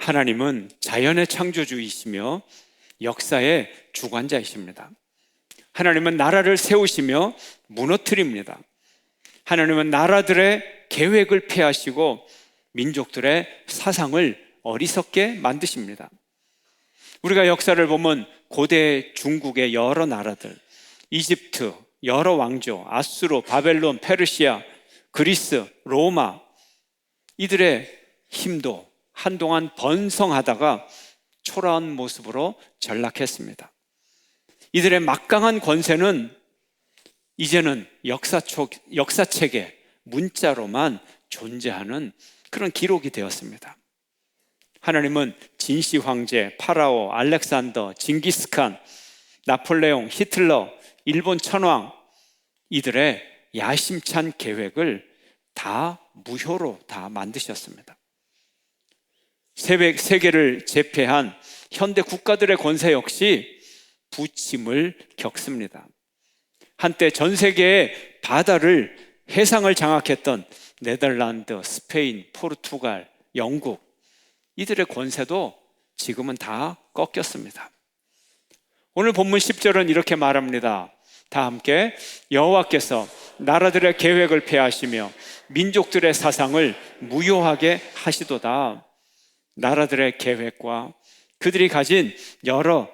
하나님은 자연의 창조주이시며 역사의 주관자이십니다. 하나님은 나라를 세우시며 무너뜨립니다. 하나님은 나라들의 계획을 폐하시고 민족들의 사상을 어리석게 만드십니다. 우리가 역사를 보면 고대 중국의 여러 나라들, 이집트, 여러 왕조, 아수르, 바벨론, 페르시아, 그리스, 로마, 이들의 힘도 한동안 번성하다가 초라한 모습으로 전락했습니다. 이들의 막강한 권세는 이제는 역사책에 문자로만 존재하는 그런 기록이 되었습니다. 하나님은 진시 황제, 파라오, 알렉산더, 징기스칸, 나폴레옹, 히틀러, 일본 천황, 이들의 야심찬 계획을 다 무효로 다 만드셨습니다. 세계를 제패한 현대 국가들의 권세 역시 부침을 겪습니다. 한때 전 세계의 바다를 해상을 장악했던 네덜란드, 스페인, 포르투갈, 영국, 이들의 권세도 지금은 다 꺾였습니다. 오늘 본문 10절은 이렇게 말합니다. 다 함께 여호와께서 나라들의 계획을 폐하시며 민족들의 사상을 무효하게 하시도다. 나라들의 계획과 그들이 가진 여러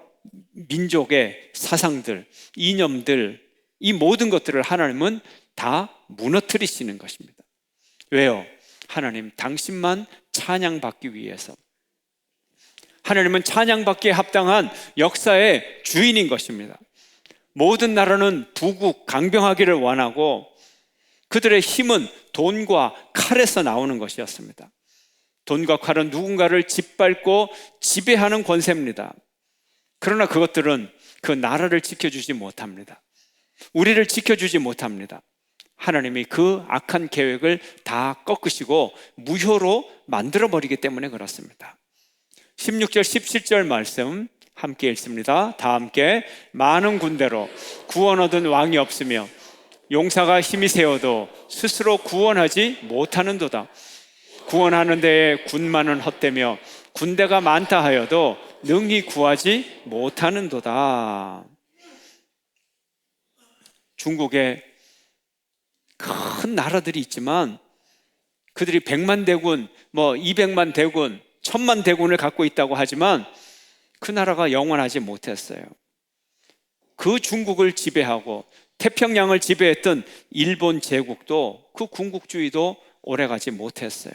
민족의 사상들, 이념들, 이 모든 것들을 하나님은 다 무너뜨리시는 것입니다. 왜요? 하나님 당신만 찬양받기 위해서. 하나님은 찬양받기에 합당한 역사의 주인인 것입니다. 모든 나라는 부국, 강병하기를 원하고 그들의 힘은 돈과 칼에서 나오는 것이었습니다. 돈과 칼은 누군가를 짓밟고 지배하는 권세입니다. 그러나 그것들은 그 나라를 지켜주지 못합니다. 우리를 지켜주지 못합니다. 하나님이 그 악한 계획을 다 꺾으시고 무효로 만들어버리기 때문에 그렇습니다. 16절 17절 말씀 함께 읽습니다. 다 함께 많은 군대로 구원 얻은 왕이 없으며 용사가 힘이 세어도 스스로 구원하지 못하는도다. 구원하는 데에 군마는 헛되며 군대가 많다 하여도 능히 구하지 못하는도다. 중국에 큰 나라들이 있지만 그들이 100만 대군, 200만 대군, 1000만 대군을 갖고 있다고 하지만 그 나라가 영원하지 못했어요. 그 중국을 지배하고 태평양을 지배했던 일본 제국도 그 군국주의도 오래가지 못했어요.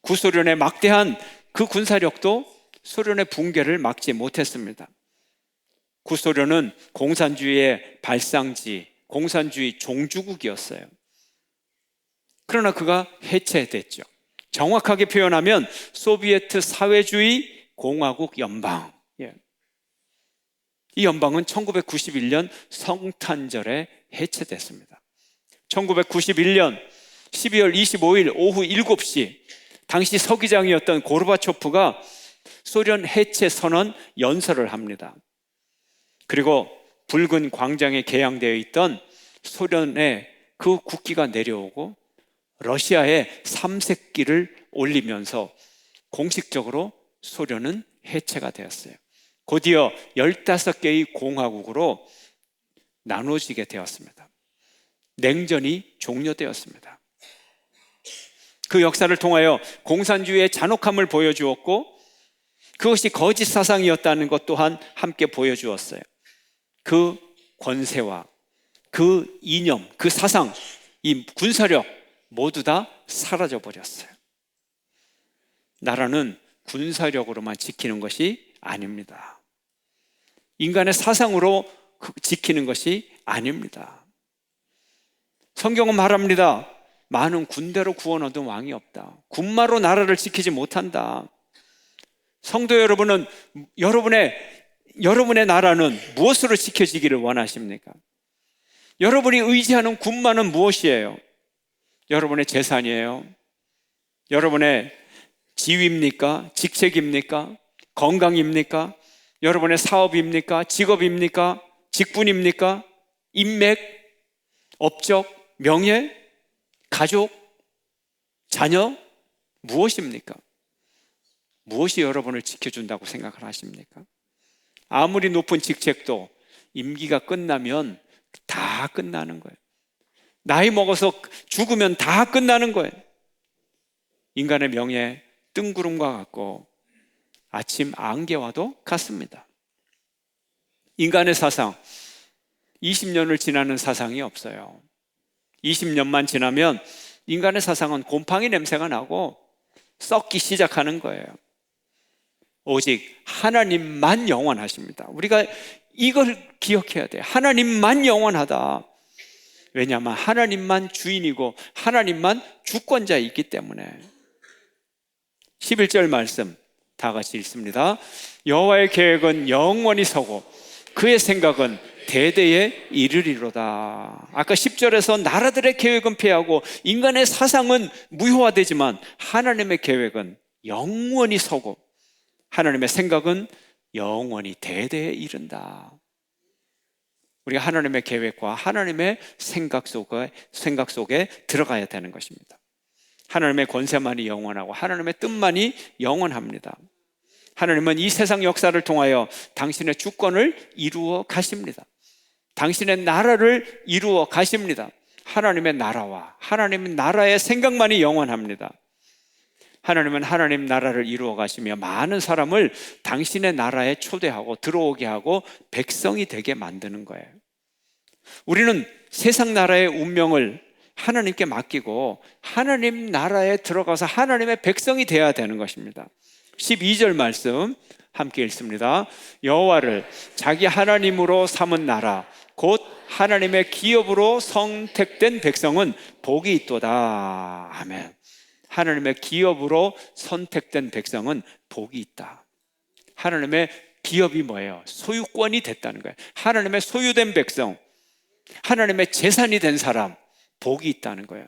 구소련의 막대한 그 군사력도 소련의 붕괴를 막지 못했습니다. 구소련은 공산주의의 발상지, 공산주의 종주국이었어요. 그러나 그가 해체됐죠. 정확하게 표현하면 소비에트 사회주의 공화국 연방. 이 연방은 1991년 성탄절에 해체됐습니다. 1991년 12월 25일 오후 7시 당시 서기장이었던 고르바초프가 소련 해체 선언 연설을 합니다. 그리고 붉은 광장에 개양되어 있던 소련의 그 국기가 내려오고 러시아의 삼색기를 올리면서 공식적으로 소련은 해체가 되었어요. 곧이어 15개의 공화국으로 나눠지게 되었습니다. 냉전이 종료되었습니다. 그 역사를 통하여 공산주의의 잔혹함을 보여주었고 그것이 거짓 사상이었다는 것 또한 함께 보여주었어요. 그 권세와 그 이념, 그 사상, 이 군사력 모두 다 사라져 버렸어요. 나라는 군사력으로만 지키는 것이 아닙니다. 인간의 사상으로 지키는 것이 아닙니다. 성경은 말합니다. 많은 군대로 구원 얻은 왕이 없다. 군마로 나라를 지키지 못한다. 성도 여러분은 여러분의 나라는 무엇으로 지켜지기를 원하십니까? 여러분이 의지하는 군마는 무엇이에요? 여러분의 재산이에요? 여러분의 지위입니까? 직책입니까? 건강입니까? 여러분의 사업입니까? 직업입니까? 직분입니까? 인맥, 업적, 명예, 가족, 자녀, 무엇입니까? 무엇이 여러분을 지켜준다고 생각을 하십니까? 아무리 높은 직책도 임기가 끝나면 다 끝나는 거예요. 나이 먹어서 죽으면 다 끝나는 거예요. 인간의 명예 뜬구름과 같고 아침 안개와도 같습니다. 인간의 사상, 20년을 지나는 사상이 없어요. 20년만 지나면 인간의 사상은 곰팡이 냄새가 나고 썩기 시작하는 거예요. 오직 하나님만 영원하십니다. 우리가 이걸 기억해야 돼요. 하나님만 영원하다. 왜냐하면 하나님만 주인이고 하나님만 주권자이기 때문에. 11절 말씀 다 같이 읽습니다. 여호와의 계획은 영원히 서고 그의 생각은 대대에 이르리로다. 아까 10절에서 나라들의 계획은 패하고 인간의 사상은 무효화되지만 하나님의 계획은 영원히 서고 하나님의 생각은 영원히 대대에 이른다. 우리가 하나님의 계획과 하나님의 생각 속에 들어가야 되는 것입니다. 하나님의 권세만이 영원하고 하나님의 뜻만이 영원합니다. 하나님은 이 세상 역사를 통하여 당신의 주권을 이루어 가십니다. 당신의 나라를 이루어 가십니다. 하나님의 나라와 하나님의 나라의 생각만이 영원합니다. 하나님은 하나님 나라를 이루어 가시며 많은 사람을 당신의 나라에 초대하고 들어오게 하고 백성이 되게 만드는 거예요. 우리는 세상 나라의 운명을 하나님께 맡기고 하나님 나라에 들어가서 하나님의 백성이 되어야 되는 것입니다. 12절 말씀 함께 읽습니다. 여호와를 자기 하나님으로 삼은 나라 곧 하나님의 기업으로 선택된 백성은 복이 있도다. 아멘. 하나님의 기업으로 선택된 백성은 복이 있다. 하나님의 기업이 뭐예요? 소유권이 됐다는 거예요. 하나님의 소유된 백성, 하나님의 재산이 된 사람, 복이 있다는 거예요.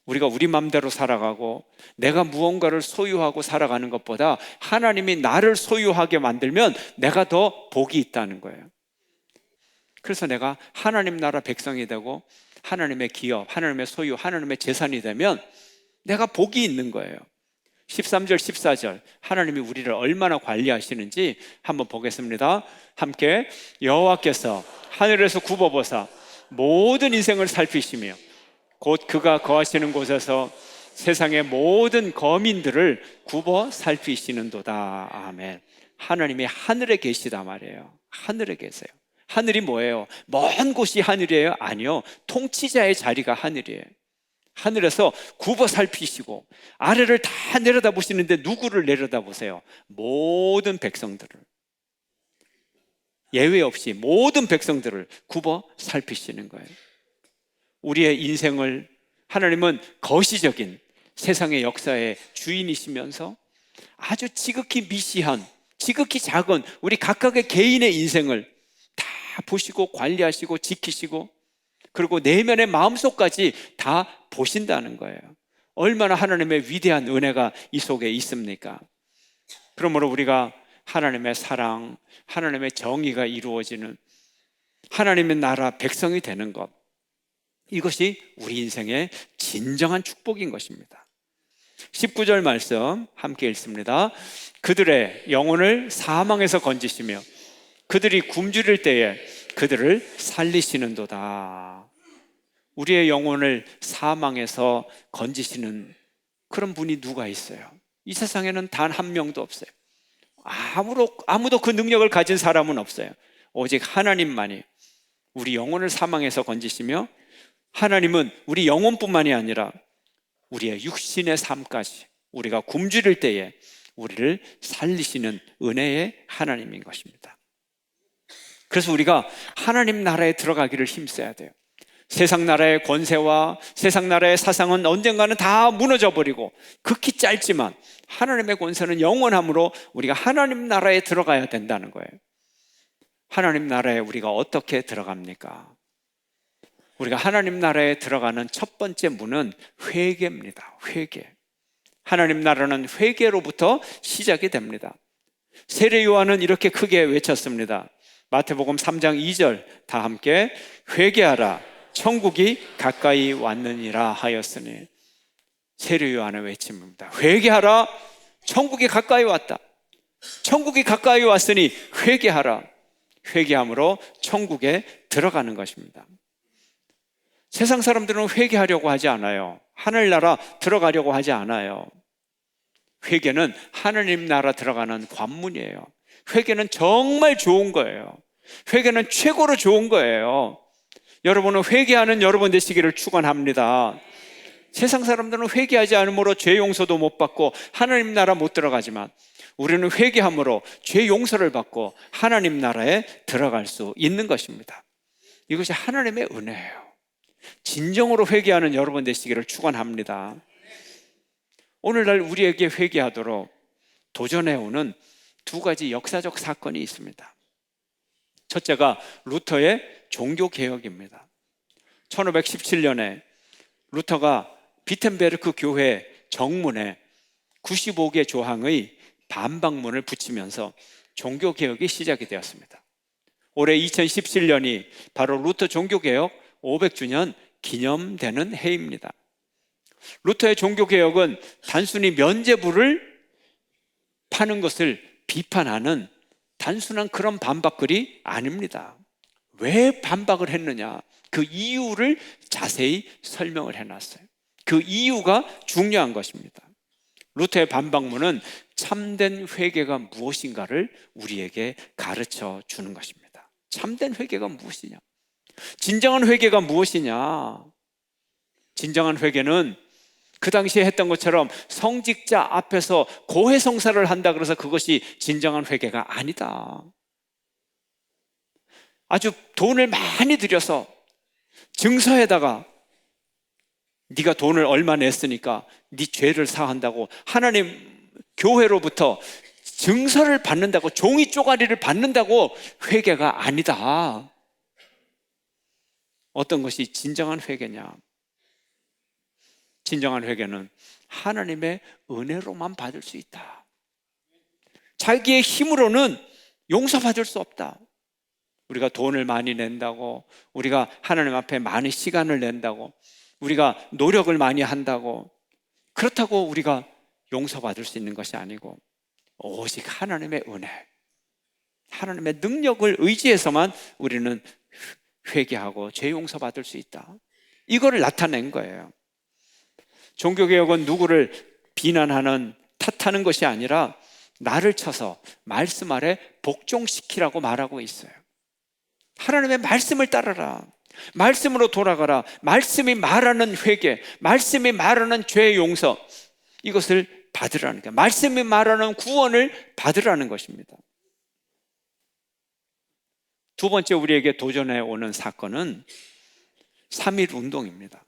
우리가 우리 마음대로 살아가고 내가 무언가를 소유하고 살아가는 것보다 하나님이 나를 소유하게 만들면 내가 더 복이 있다는 거예요. 그래서 내가 하나님 나라 백성이 되고 하나님의 기업, 하나님의 소유, 하나님의 재산이 되면 내가 복이 있는 거예요. 13절, 14절 하나님이 우리를 얼마나 관리하시는지 한번 보겠습니다. 함께 여호와께서 하늘에서 굽어보사 모든 인생을 살피시며 곧 그가 거하시는 곳에서 세상의 모든 거민들을 굽어 살피시는도다. 아멘. 하나님이 하늘에 계시다 말이에요. 하늘에 계세요. 하늘이 뭐예요? 먼 곳이 하늘이에요? 아니요. 통치자의 자리가 하늘이에요. 하늘에서 굽어 살피시고 아래를 다 내려다보시는데 누구를 내려다보세요? 모든 백성들을, 예외 없이 모든 백성들을 굽어 살피시는 거예요. 우리의 인생을 하나님은 거시적인 세상의 역사의 주인이시면서 아주 지극히 미시한, 지극히 작은 우리 각각의 개인의 인생을 다 보시고 관리하시고 지키시고 그리고 내면의 마음속까지 다 보신다는 거예요. 얼마나 하나님의 위대한 은혜가 이 속에 있습니까? 그러므로 우리가 하나님의 사랑, 하나님의 정의가 이루어지는 하나님의 나라 백성이 되는 것, 이것이 우리 인생의 진정한 축복인 것입니다. 19절 말씀 함께 읽습니다. 그들의 영혼을 사망에서 건지시며 그들이 굶주릴 때에 그들을 살리시는도다. 우리의 영혼을 사망에서 건지시는 그런 분이 누가 있어요? 이 세상에는 단 한 명도 없어요. 아무도 그 능력을 가진 사람은 없어요. 오직 하나님만이 우리 영혼을 사망에서 건지시며 하나님은 우리 영혼뿐만이 아니라 우리의 육신의 삶까지 우리가 굶주릴 때에 우리를 살리시는 은혜의 하나님인 것입니다. 그래서 우리가 하나님 나라에 들어가기를 힘써야 돼요. 세상 나라의 권세와 세상 나라의 사상은 언젠가는 다 무너져 버리고 극히 짧지만 하나님의 권세는 영원함으로 우리가 하나님 나라에 들어가야 된다는 거예요. 하나님 나라에 우리가 어떻게 들어갑니까? 우리가 하나님 나라에 들어가는 첫 번째 문은 회개입니다. 회개. 하나님 나라는 회개로부터 시작이 됩니다. 세례 요한은 이렇게 크게 외쳤습니다. 마태복음 3장 2절 다 함께 회개하라 천국이 가까이 왔느니라 하였으니 세례 요한의 외침입니다. 회개하라 천국이 가까이 왔다. 천국이 가까이 왔으니 회개하라. 회개함으로 천국에 들어가는 것입니다. 세상 사람들은 회개하려고 하지 않아요. 하늘나라 들어가려고 하지 않아요. 회개는 하느님 나라 들어가는 관문이에요. 회개는 정말 좋은 거예요. 회개는 최고로 좋은 거예요. 여러분은 회개하는 여러분 되시기를 축원합니다. 세상 사람들은 회개하지 않으므로 죄 용서도 못 받고 하나님 나라 못 들어가지만 우리는 회개함으로 죄 용서를 받고 하나님 나라에 들어갈 수 있는 것입니다. 이것이 하나님의 은혜예요. 진정으로 회개하는 여러분 되시기를 축원합니다. 오늘날 우리에게 회개하도록 도전해오는 두 가지 역사적 사건이 있습니다. 첫째가 루터의 종교개혁입니다. 1517년에 루터가 비텐베르크 교회 정문에 95개 조항의 반박문을 붙이면서 종교개혁이 시작이 되었습니다. 올해 2017년이 바로 루터 종교개혁 500주년 기념되는 해입니다. 루터의 종교개혁은 단순히 면죄부를 파는 것을 비판하는 단순한 그런 반박글이 아닙니다. 왜 반박을 했느냐, 그 이유를 자세히 설명을 해놨어요. 그 이유가 중요한 것입니다. 루터의 반박문은 참된 회개가 무엇인가를 우리에게 가르쳐 주는 것입니다. 참된 회개가 무엇이냐? 진정한 회개가 무엇이냐? 진정한 회개는 그 당시에 했던 것처럼 성직자 앞에서 고해성사를 한다 그래서 그것이 진정한 회개가 아니다. 아주 돈을 많이 들여서 증서에다가 네가 돈을 얼마 냈으니까 네 죄를 사한다고 하나님 교회로부터 증서를 받는다고, 종이 쪼가리를 받는다고 회개가 아니다. 어떤 것이 진정한 회개냐? 진정한 회개는 하나님의 은혜로만 받을 수 있다. 자기의 힘으로는 용서받을 수 없다. 우리가 돈을 많이 낸다고, 우리가 하나님 앞에 많은 시간을 낸다고, 우리가 노력을 많이 한다고, 그렇다고 우리가 용서받을 수 있는 것이 아니고 오직 하나님의 은혜, 하나님의 능력을 의지해서만 우리는 회개하고 죄 용서받을 수 있다. 이거를 나타낸 거예요. 종교개혁은 누구를 비난하는, 탓하는 것이 아니라 나를 쳐서 말씀 아래 복종시키라고 말하고 있어요. 하나님의 말씀을 따르라. 말씀으로 돌아가라. 말씀이 말하는 회개, 말씀이 말하는 죄 용서, 이것을 받으라는 거예요. 말씀이 말하는 구원을 받으라는 것입니다. 두 번째 우리에게 도전해 오는 사건은 3.1 운동입니다.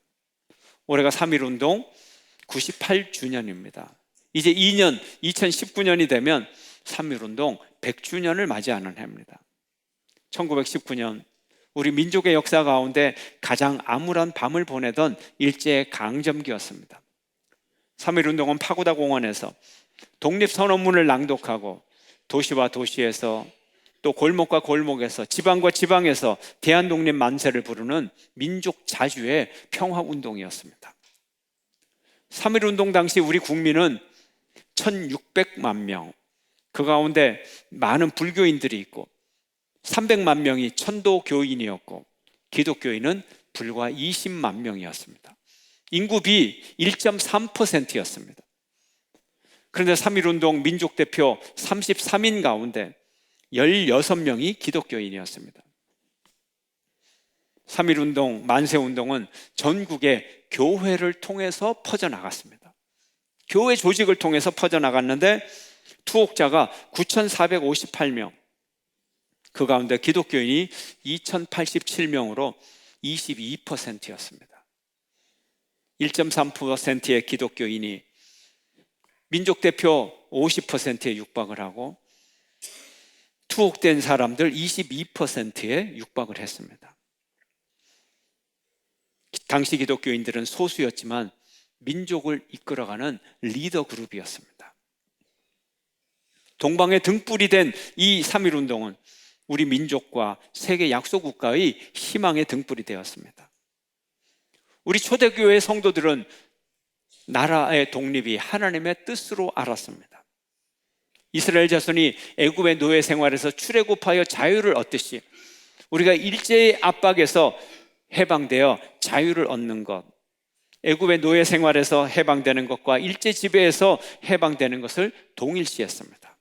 올해가 3.1 운동 98주년입니다. 이제 2년, 2019년이 되면 3.1 운동 100주년을 맞이하는 해입니다. 1919년 우리 민족의 역사 가운데 가장 암울한 밤을 보내던 일제강점기였습니다. 3.1 운동은 파고다 공원에서 독립선언문을 낭독하고 도시와 도시에서 또 골목과 골목에서 지방과 지방에서 대한독립 만세를 부르는 민족 자주의 평화운동이었습니다. 3.1 운동 당시 우리 국민은 1600만 명, 그 가운데 많은 불교인들이 있고 300만 명이 천도교인이었고 기독교인은 불과 20만 명이었습니다. 인구비 1.3%였습니다. 그런데 3.1 운동 민족 대표 33인 가운데 16명이 기독교인이었습니다. 3.1 운동, 만세 운동은 전국의 교회를 통해서 퍼져나갔습니다. 교회 조직을 통해서 퍼져나갔는데 투옥자가 9,458명, 그 가운데 기독교인이 2,087명으로 22%였습니다. 1.3%의 기독교인이 민족 대표 50%에 육박을 하고 투옥된 사람들 22%에 육박을 했습니다. 당시 기독교인들은 소수였지만 민족을 이끌어가는 리더 그룹이었습니다. 동방의 등불이 된 이 3.1 운동은 우리 민족과 세계 약소국가의 희망의 등불이 되었습니다. 우리 초대교회 성도들은 나라의 독립이 하나님의 뜻으로 알았습니다. 이스라엘 자손이 애굽의 노예 생활에서 출애굽하여 자유를 얻듯이 우리가 일제의 압박에서 해방되어 자유를 얻는 것, 애굽의 노예 생활에서 해방되는 것과 일제 지배에서 해방되는 것을 동일시했습니다.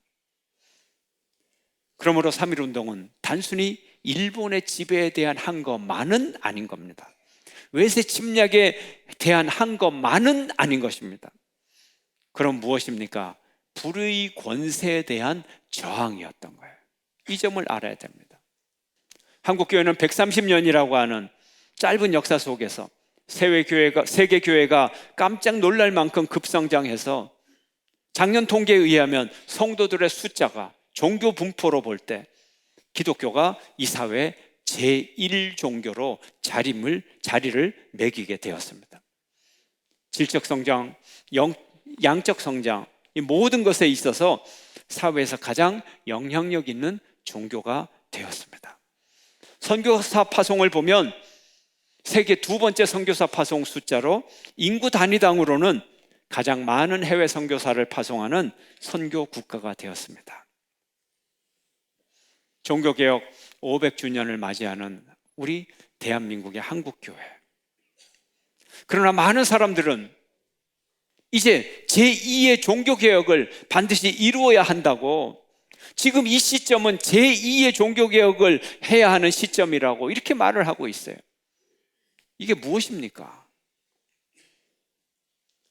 그러므로 3.1 운동은 단순히 일본의 지배에 대한 한 것만은 아닌 겁니다. 외세 침략에 대한 한 것만은 아닌 것입니다. 그럼 무엇입니까? 불의 권세에 대한 저항이었던 거예요. 이 점을 알아야 됩니다. 한국교회는 130년이라고 하는 짧은 역사 속에서 세계교회가 깜짝 놀랄 만큼 급성장해서 작년 통계에 의하면 성도들의 숫자가 종교 분포로 볼 때 기독교가 이 사회의 제1종교로 자리를 매기게 되었습니다. 질적 성장, 양적 성장, 이 모든 것에 있어서 사회에서 가장 영향력 있는 종교가 되었습니다. 선교사 파송을 보면 세계 두 번째 선교사 파송 숫자로 인구 단위당으로는 가장 많은 해외 선교사를 파송하는 선교 국가가 되었습니다. 종교개혁 500주년을 맞이하는 우리 대한민국의 한국교회. 그러나 많은 사람들은 이제 제2의 종교개혁을 반드시 이루어야 한다고, 지금 이 시점은 제2의 종교개혁을 해야 하는 시점이라고 이렇게 말을 하고 있어요. 이게 무엇입니까?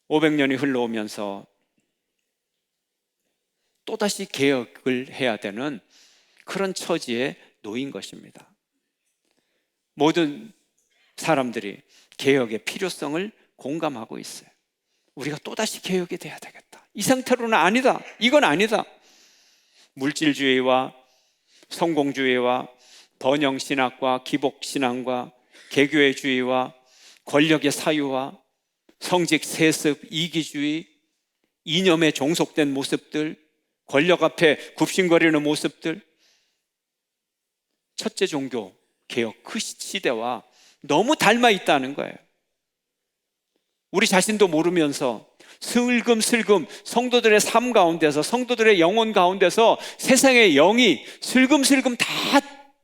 500년이 흘러오면서 또다시 개혁을 해야 되는 그런 처지에 놓인 것입니다. 모든 사람들이 개혁의 필요성을 공감하고 있어요. 우리가 또다시 개혁이 돼야 되겠다. 이 상태로는 아니다. 이건 아니다. 물질주의와 성공주의와 번영신학과 기복신앙과 개교회주의와 권력의 사유와 성직 세습 이기주의, 이념에 종속된 모습들, 권력 앞에 굽신거리는 모습들, 첫째 종교 개혁 그 시대와 너무 닮아 있다는 거예요. 우리 자신도 모르면서 슬금슬금 성도들의 삶 가운데서, 성도들의 영혼 가운데서 세상의 영이 슬금슬금 다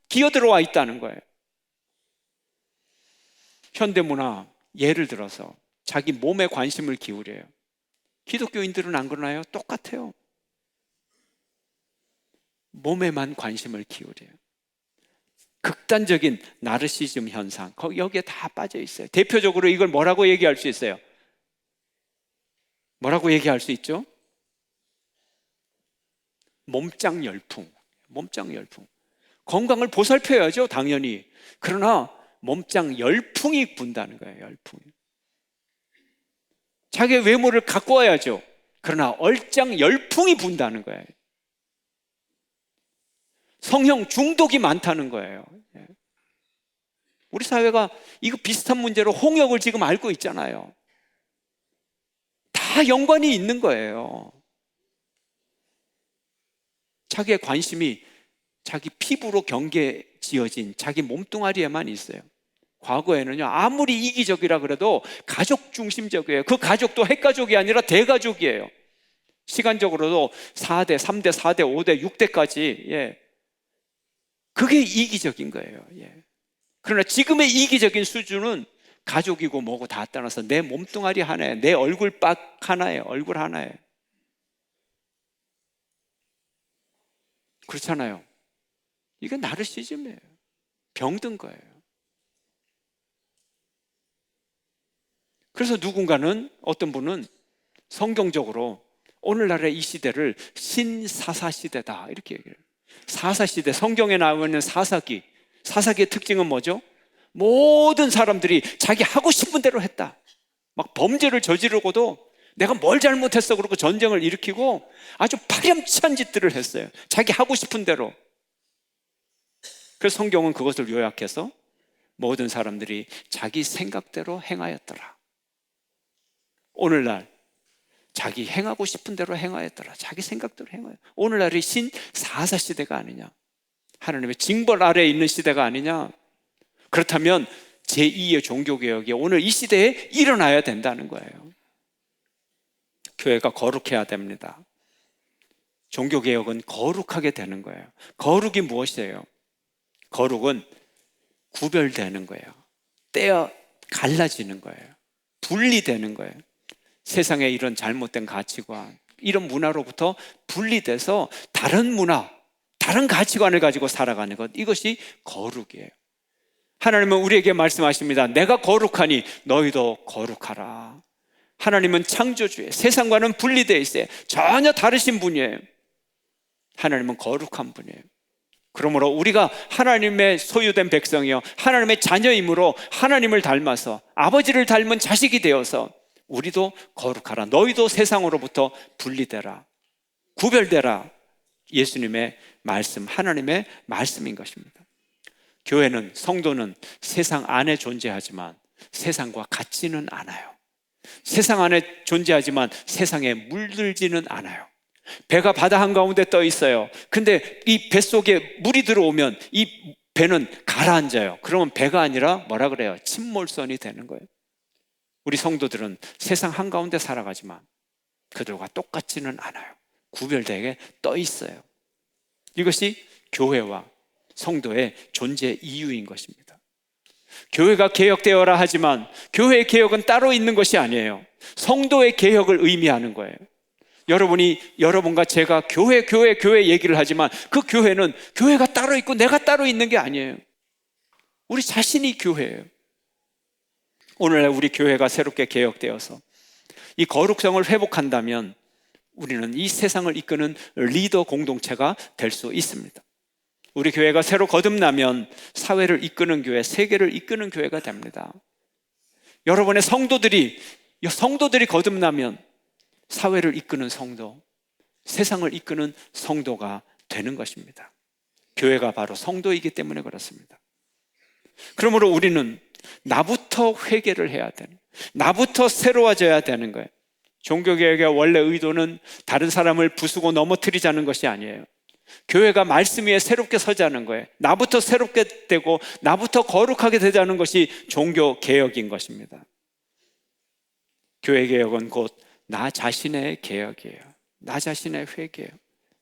기어들어와 있다는 거예요. 현대문화 예를 들어서 자기 몸에 관심을 기울여요. 기독교인들은 안 그러나요? 똑같아요. 몸에만 관심을 기울여요. 극단적인 나르시즘 현상, 여기에 다 빠져 있어요. 대표적으로 이걸 뭐라고 얘기할 수 있어요? 뭐라고 얘기할 수 있죠? 몸짱 열풍. 건강을 보살펴야죠, 당연히. 그러나 몸짱 열풍이 분다는 거예요, 열풍. 자기의 외모를 갖고 와야죠. 그러나 얼짱 열풍이 분다는 거예요. 성형 중독이 많다는 거예요. 우리 사회가 이거 비슷한 문제로 홍역을 지금 앓고 있잖아요. 다 연관이 있는 거예요. 자기의 관심이 자기 피부로 경계 지어진 자기 몸뚱아리에만 있어요. 과거에는요, 아무리 이기적이라 그래도 가족 중심적이에요. 그 가족도 핵가족이 아니라 대가족이에요. 시간적으로도 4대, 3대, 4대, 5대, 6대까지. 그게 이기적인 거예요. 그러나 지금의 이기적인 수준은 가족이고 뭐고 다 떠나서 내 몸뚱아리 하나에, 내 얼굴박 하나에, 얼굴 하나에. 그렇잖아요. 이게 나르시즘이에요. 병든 거예요. 그래서 누군가는, 어떤 분은 성경적으로 오늘날의 이 시대를 신사사시대다 이렇게 얘기해요. 사사시대, 성경에 나와 있는 사사기의 특징은 뭐죠? 모든 사람들이 자기 하고 싶은 대로 했다. 막 범죄를 저지르고도 내가 뭘 잘못했어 그러고 전쟁을 일으키고 아주 파렴치한 짓들을 했어요. 자기 하고 싶은 대로. 그래서 성경은 그것을 요약해서 모든 사람들이 자기 생각대로 행하였더라. 오늘날 자기 행하고 싶은 대로 행하였더라. 자기 생각대로 행하여. 오늘날이 신사사 시대가 아니냐, 하나님의 징벌 아래에 있는 시대가 아니냐. 그렇다면 제2의 종교개혁이 오늘 이 시대에 일어나야 된다는 거예요. 교회가 거룩해야 됩니다. 종교개혁은 거룩하게 되는 거예요. 거룩이 무엇이에요? 거룩은 구별되는 거예요. 떼어 갈라지는 거예요. 분리되는 거예요. 세상의 이런 잘못된 가치관, 이런 문화로부터 분리돼서 다른 문화, 다른 가치관을 가지고 살아가는 것, 이것이 거룩이에요. 하나님은 우리에게 말씀하십니다. 내가 거룩하니 너희도 거룩하라. 하나님은 창조주예요. 세상과는 분리되어 있어요. 전혀 다르신 분이에요. 하나님은 거룩한 분이에요. 그러므로 우리가 하나님의 소유된 백성이요, 하나님의 자녀이므로 하나님을 닮아서 아버지를 닮은 자식이 되어서 우리도 거룩하라. 너희도 세상으로부터 분리되라, 구별되라. 예수님의 말씀, 하나님의 말씀인 것입니다. 교회는, 성도는 세상 안에 존재하지만 세상과 같지는 않아요. 세상 안에 존재하지만 세상에 물들지는 않아요. 배가 바다 한가운데 떠 있어요. 근데 이 뱃속에 물이 들어오면 이 배는 가라앉아요. 그러면 배가 아니라 뭐라 그래요? 침몰선이 되는 거예요. 우리 성도들은 세상 한가운데 살아가지만 그들과 똑같지는 않아요. 구별되게 떠 있어요. 이것이 교회와 성도의 존재 이유인 것입니다. 교회가 개혁되어라 하지만 교회의 개혁은 따로 있는 것이 아니에요. 성도의 개혁을 의미하는 거예요. 여러분과 제가 교회 얘기를 하지만 그 교회는 교회가 따로 있고 내가 따로 있는 게 아니에요. 우리 자신이 교회예요. 오늘날 우리 교회가 새롭게 개혁되어서 이 거룩성을 회복한다면 우리는 이 세상을 이끄는 리더 공동체가 될 수 있습니다. 우리 교회가 새로 거듭나면 사회를 이끄는 교회, 세계를 이끄는 교회가 됩니다. 여러분의 성도들이 거듭나면 사회를 이끄는 성도, 세상을 이끄는 성도가 되는 것입니다. 교회가 바로 성도이기 때문에 그렇습니다. 그러므로 우리는 나부터 회개를 해야 되는, 나부터 새로워져야 되는 거예요. 종교개혁의 원래 의도는 다른 사람을 부수고 넘어뜨리자는 것이 아니에요. 교회가 말씀 위에 새롭게 서자는 거예요. 나부터 새롭게 되고 나부터 거룩하게 되자는 것이 종교개혁인 것입니다. 교회개혁은 곧 나 자신의 개혁이에요. 나 자신의 회개예요.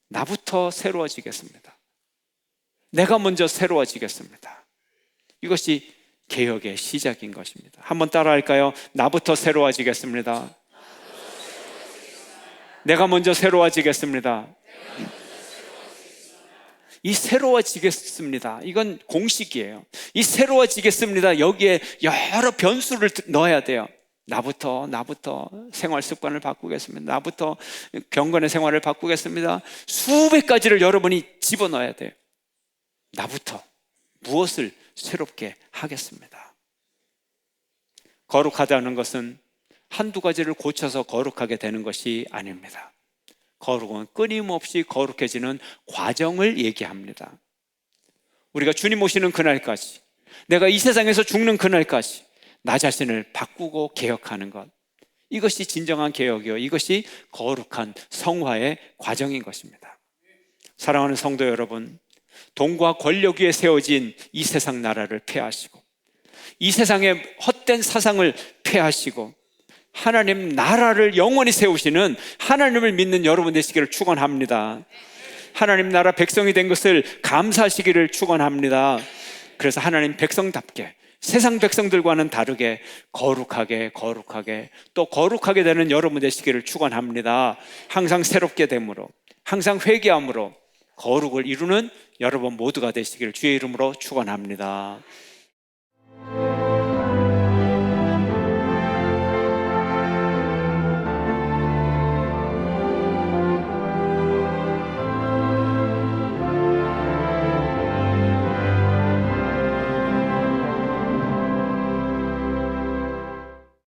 나부터 새로워지겠습니다. 내가 먼저 새로워지겠습니다. 이것이 개혁의 시작인 것입니다. 한번 따라 할까요? 나부터 새로워지겠습니다. 내가 먼저 새로워지겠습니다. 이 새로워지겠습니다, 이건 공식이에요. 이 새로워지겠습니다, 여기에 여러 변수를 넣어야 돼요. 나부터 생활 습관을 바꾸겠습니다. 나부터 경건의 생활을 바꾸겠습니다. 수백 가지를 여러분이 집어넣어야 돼요. 나부터 무엇을 새롭게 하겠습니다. 거룩하다는 것은 한두 가지를 고쳐서 거룩하게 되는 것이 아닙니다. 거룩은 끊임없이 거룩해지는 과정을 얘기합니다. 우리가 주님 오시는 그날까지, 내가 이 세상에서 죽는 그날까지 나 자신을 바꾸고 개혁하는 것, 이것이 진정한 개혁이요, 이것이 거룩한 성화의 과정인 것입니다. 사랑하는 성도 여러분, 돈과 권력 위에 세워진 이 세상 나라를 폐하시고 이 세상의 헛된 사상을 폐하시고 하나님 나라를 영원히 세우시는 하나님을 믿는 여러분 되시기를 축원합니다. 하나님 나라 백성이 된 것을 감사하시기를 축원합니다. 그래서 하나님 백성답게 세상 백성들과는 다르게 거룩하게 또 거룩하게 되는 여러분 되시기를 축원합니다. 항상 새롭게 됨으로, 항상 회개함으로 거룩을 이루는 여러분 모두가 되시기를 주의 이름으로 축원합니다.